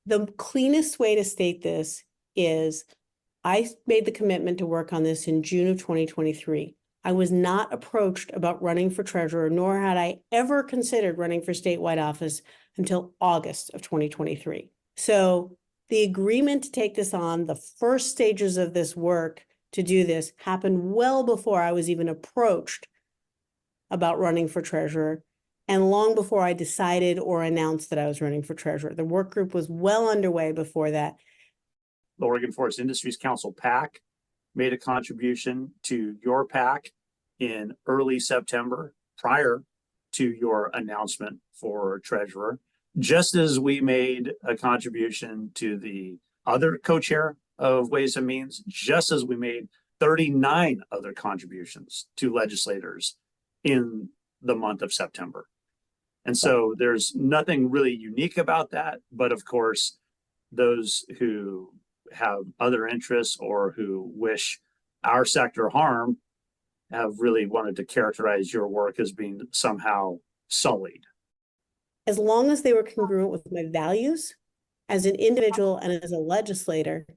The cleanest way to state this is I made the commitment to work on this in June of 2023. I was not approached about running for treasurer, nor had I ever considered running for statewide office until August of 2023. So the agreement to take this on, the first stages of this work to do this happened well before I was even approached about running for treasurer, and long before I decided or announced that I was running for treasurer. The work group was well underway before that. The Oregon Forest Industries Council PAC made a contribution to your PAC in early September, prior to your announcement for treasurer, just as we made a contribution to the other co-chair of Ways and Means, just as we made 39 other contributions to legislators in the month of September. And so there's nothing really unique about that. But of course, those who have other interests or who wish our sector harm have really wanted to characterize your work as being somehow sullied. As long as they were congruent with my values as an individual and as a legislator,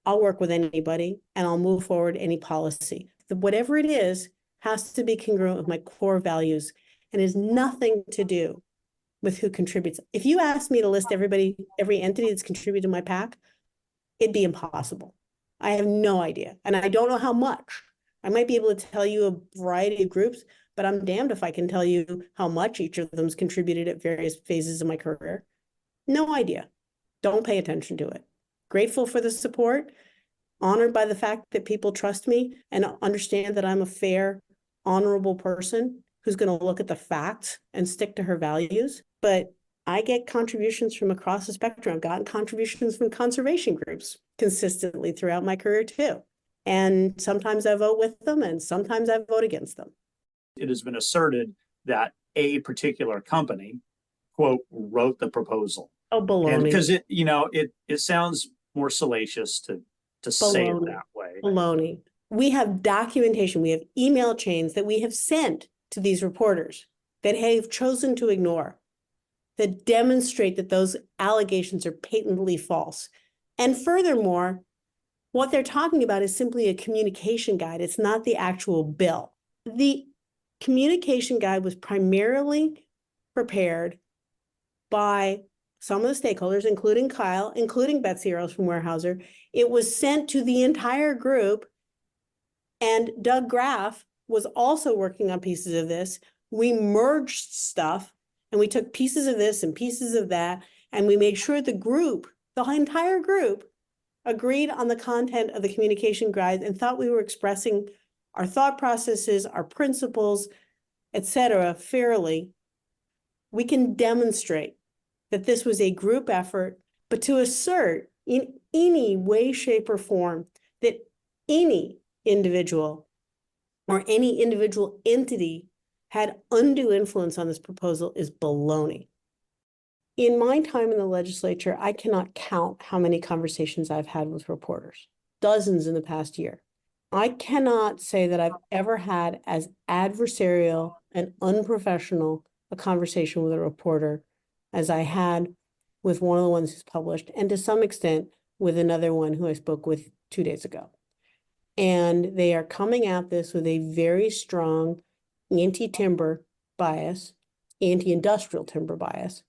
I'll work with anybody and I'll move forward any policy. Whatever it is has to be congruent with my core values and has nothing to do with who contributes. If you asked me to list every entity that's contributed to my PAC, it'd be impossible. I have no idea. And I don't know how much. I might be able to tell you a variety of groups, but I'm damned if I can tell you how much each of them's contributed at various phases of my career. No idea. Don't pay attention to it. Grateful for the support, honored by the fact that people trust me and understand that I'm a fair, honorable person who's going to look at the facts and stick to her values. But I get contributions from across the spectrum. I've gotten contributions from conservation groups consistently throughout my career too. And sometimes I vote with them and sometimes I vote against them. It has been asserted that a particular company, quote, wrote the proposal. Oh, baloney. Because it sounds more salacious to say it that way. Baloney. We have documentation, we have email chains that we have sent to these reporters that have chosen to ignore, that demonstrate that those allegations are patently false. And furthermore, what they're talking about is simply a communication guide. It's not the actual bill. The communication guide was primarily prepared by some of the stakeholders, including Kyle, including Betsy Earls from Weyerhaeuser. It was sent to the entire group, and Doug Graff was also working on pieces of this. We merged stuff, and we took pieces of this and pieces of that, and we made sure the group, the entire group, agreed on the content of the communication guide and thought we were expressing our thought processes, our principles, etc., fairly. We can demonstrate that this was a group effort, but to assert in any way, shape, or form that any individual or any individual entity had undue influence on this proposal is baloney. In my time in the legislature, I cannot count how many conversations I've had with reporters, dozens in the past year. I cannot say that I've ever had as adversarial and unprofessional a conversation with a reporter as I had with one of the ones who's published, and to some extent with another one who I spoke with 2 days ago. And they are coming at this with a very strong anti-timber bias, anti-industrial timber bias.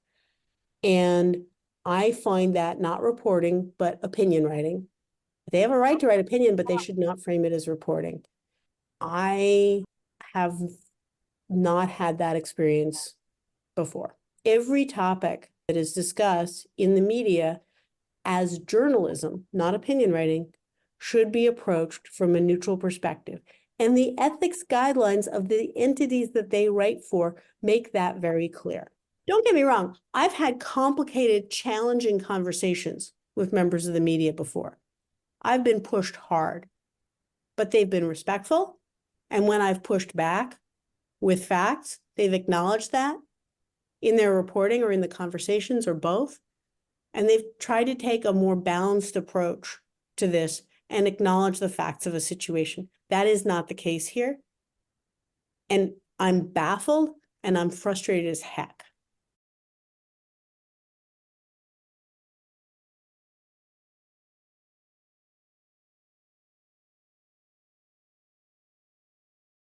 And I find that not reporting, but opinion writing. They have a right to write opinion, but they should not frame it as reporting. I have not had that experience before. Every topic that is discussed in the media as journalism, not opinion writing, should be approached from a neutral perspective. And the ethics guidelines of the entities that they write for make that very clear. Don't get me wrong, I've had complicated, challenging conversations with members of the media before. I've been pushed hard, but they've been respectful. And when I've pushed back with facts, they've acknowledged that in their reporting or in the conversations or both. And they've tried to take a more balanced approach to this and acknowledge the facts of a situation. That is not the case here. And I'm baffled and I'm frustrated as heck.